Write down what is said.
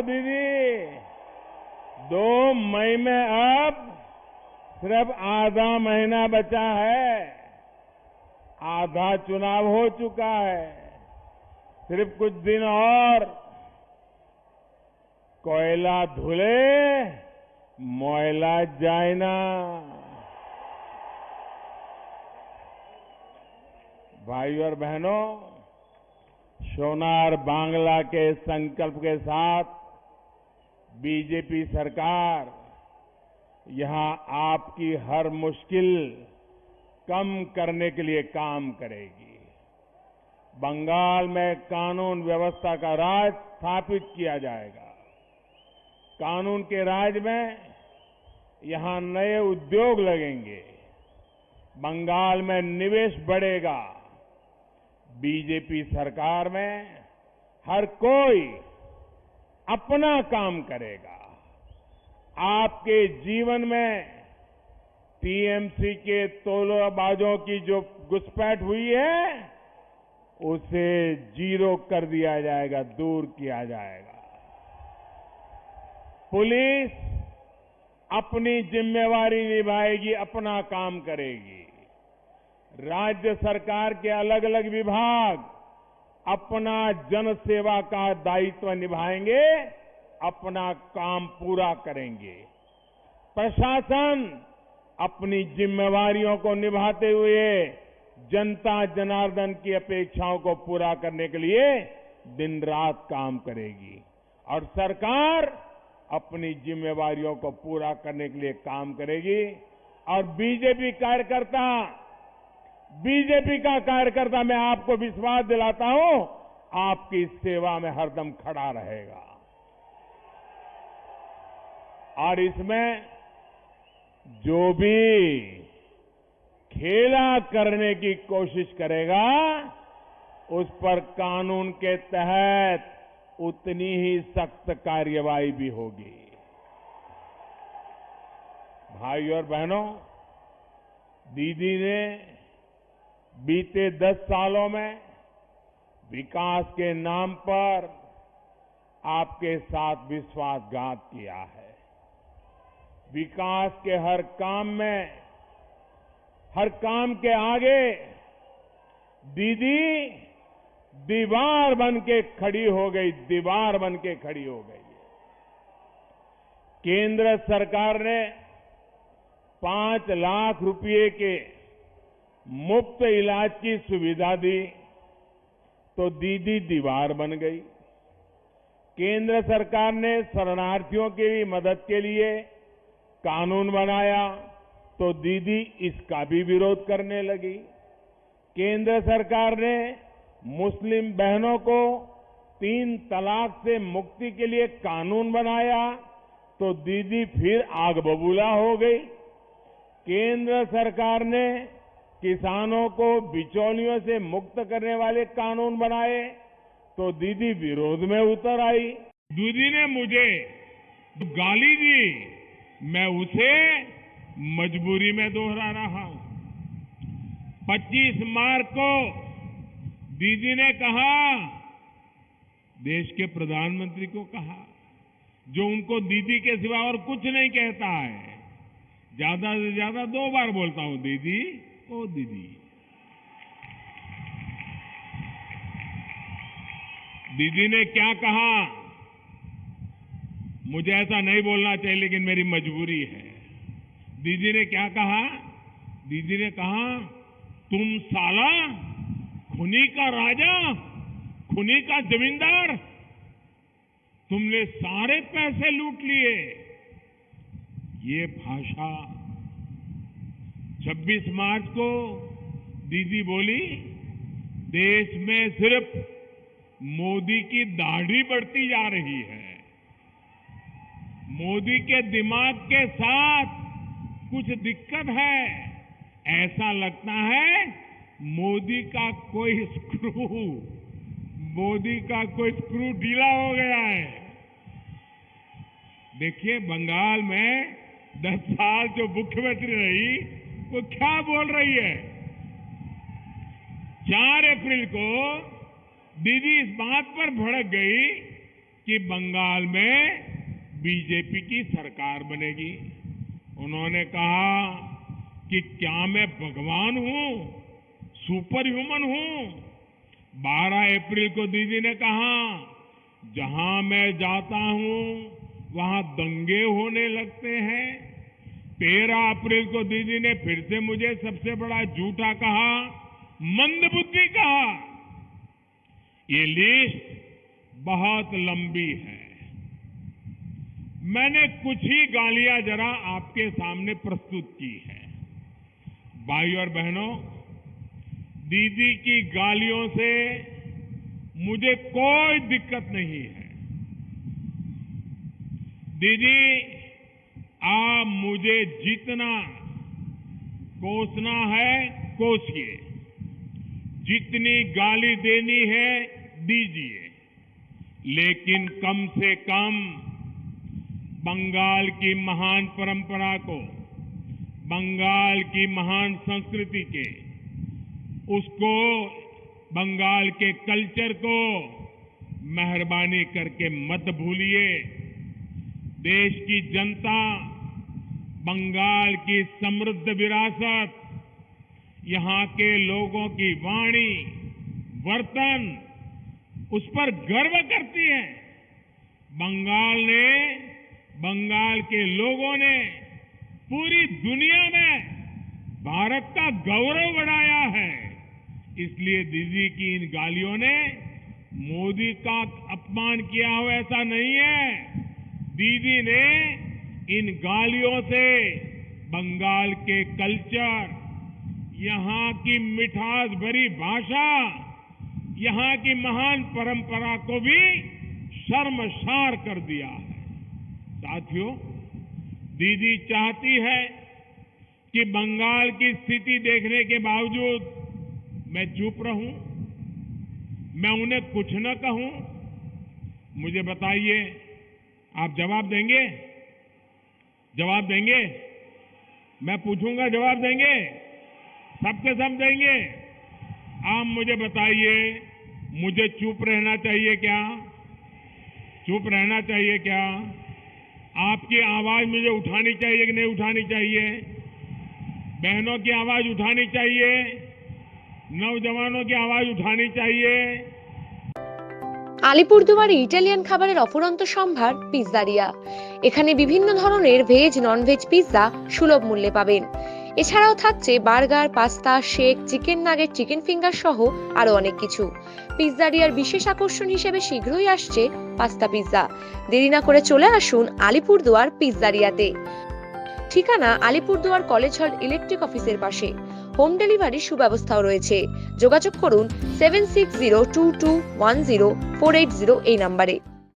दीदी, 2 मई में अब सिर्फ आधा महीना बचा है। आधा चुनाव हो चुका है। सिर्फ कुछ दिन और कोयला धुले, मोयला जाए ना। भाइयों और बहनों, सोनार बांग्ला के संकल्प के साथ बीजेपी सरकार यहां आपकी हर मुश्किल कम करने के लिए काम करेगी। बंगाल में कानून व्यवस्था का राज स्थापित किया जाएगा। कानून के राज में यहां नए उद्योग लगेंगे। बंगाल में निवेश बढ़ेगा। बीजेपी सरकार में हर कोई अपना काम करेगा। आपके जीवन में टीएमसी के तोलाबाजों की जो घुसपैठ हुई है, उसे जीरो कर दिया जाएगा, दूर किया जाएगा। पुलिस अपनी जिम्मेवारी निभाएगी, अपना काम करेगी। राज्य सरकार के अलग अलग विभाग अपना जनसेवा का दायित्व निभाएंगे, अपना काम पूरा करेंगे। प्रशासन अपनी जिम्मेवारियों को निभाते हुए जनता जनार्दन की अपेक्षाओं को पूरा करने के लिए दिन रात काम करेगी। और सरकार अपनी जिम्मेवारियों को पूरा करने के लिए काम करेगी। और बीजेपी का कार्यकर्ता मैं आपको विश्वास दिलाता हूं, आपकी सेवा में हरदम खड़ा रहेगा। और इसमें जो भी खेला करने की कोशिश करेगा, उस पर कानून के तहत उतनी ही सख्त कार्रवाई भी होगी। भाइयों और बहनों, दीदी ने बीते 10 सालों में विकास के नाम पर आपके साथ विश्वासघात किया है। विकास के हर काम के आगे दीदी दीवार बन के खड़ी हो गई। केंद्र सरकार ने 5 लाख रुपए के मुफ्त इलाज की सुविधा दी, तो दीदी दीवार बन गई। केंद्र सरकार ने शरणार्थियों की मदद के लिए कानून बनाया, तो दीदी इसका भी विरोध करने लगी। केंद्र सरकार ने मुस्लिम बहनों को 3 तलाक से मुक्ति के लिए कानून बनाया, तो दीदी फिर आग बबूला हो गई। केंद्र सरकार ने किसानों को बिचौलियों से मुक्त करने वाले कानून बनाए, तो दीदी विरोध में उतर आई। दीदी ने मुझे गाली दी, मैं उसे मजबूरी में दोहरा रहा हूं। 25 मार्च को दीदी ने कहा, देश के प्रधानमंत्री को कहा, जो उनको दीदी के सिवा और कुछ नहीं कहता है, ज्यादा से ज्यादा 2 बार बोलता हूं, दीदी ओ दीदी। दीदी ने क्या कहा, मुझे ऐसा नहीं बोलना चाहिए लेकिन मेरी मजबूरी है। दीदी ने क्या कहा? दीदी ने कहा, तुम साला खुनी का राजा, खुनी का जमींदार, तुमने सारे पैसे लूट लिए। ये भाषा 26 मार्च को दीदी बोली, देश में सिर्फ मोदी की दाढ़ी बढ़ती जा रही है। मोदी के दिमाग के साथ कुछ दिक्कत है। ऐसा लगता है मोदी का कोई स्क्रू ढीला हो गया है। देखिए, बंगाल में 10 साल जो मुख्यमंत्री रही, वो क्या बोल रही है। 4 अप्रैल को दीदी इस बात पर भड़क गई कि बंगाल में बीजेपी की सरकार बनेगी। उन्होंने कहा कि क्या मैं भगवान हूं, सुपर ह्यूमन हूं। 12 अप्रैल को दीदी ने कहा जहां मैं जाता हूं वहां दंगे होने लगते हैं। 13 अप्रैल को दीदी ने फिर से मुझे सबसे बड़ा झूठा कहा, मंदबुद्धि कहा। ये लिस्ट बहुत लंबी है। मैंने कुछ ही गालियां जरा आपके सामने प्रस्तुत की है। भाई और बहनों, दीदी की गालियों से मुझे कोई दिक्कत नहीं है। दीदी, आप मुझे जितना कोसना है कोसिए, जितनी गाली देनी है दीजिए, लेकिन कम से कम बंगाल की महान परंपरा को, बंगाल की महान संस्कृति के, उसको, बंगाल के कल्चर को मेहरबानी करके मत भूलिए। देश की जनता बंगाल की समृद्ध विरासत, यहां के लोगों की वाणी, वर्तन, उस पर गर्व करती है। बंगाल के लोगों ने पूरी दुनिया में भारत का गौरव बढ़ाया है। इसलिए दीदी की इन गालियों ने मोदी का अपमान किया हो ऐसा नहीं है। दीदी ने इन गालियों से बंगाल के कल्चर, यहां की मिठास भरी भाषा, यहां की महान परंपरा को भी शर्मसार कर दिया है। साथियों, दीदी चाहती है कि बंगाल की स्थिति देखने के बावजूद मैं चुप रहूं, मैं उन्हें कुछ न कहूं। मुझे बताइए, आप जवाब देंगे? जवाब देंगे? मैं पूछूंगा, जवाब देंगे? सबके सब देंगे? आप मुझे बताइए, मुझे चुप रहना चाहिए क्या? चुप रहना चाहिए क्या? आपकी आवाज मुझे उठानी चाहिए कि नहीं उठानी चाहिए? बहनों की आवाज उठानी चाहिए, नौजवानों की आवाज उठानी चाहिए। আলিপুরদুয়ারে ইটালিয়ান খাবারের অফুরন্ত সম্ভার পিৎজারিয়া। এখানে বিভিন্ন ধরনের ভেজ নন ভেজ পিৎজা সুলভ মূল্যে পাবেন। এছাড়াও থাকছে burger, pasta, shake, chicken nugget, chicken finger সহ আরো অনেক কিছু। পিৎজারিয়ার বিশেষ আকর্ষণ হিসেবে শীঘ্রই আসছে পাস্তা পিৎজা। দেরি না করে চলে আসুন আলিপুরদুয়ার পিৎজারিয়াতে। ঠিকানা আলিপুরদুয়ার কলেজ হল ইলেকট্রিক অফিসের পাশে। হোম ডেলিভারির সুব্যবস্থাও রয়েছে। যোগাযোগ করুন 7602210480 এই নম্বরে।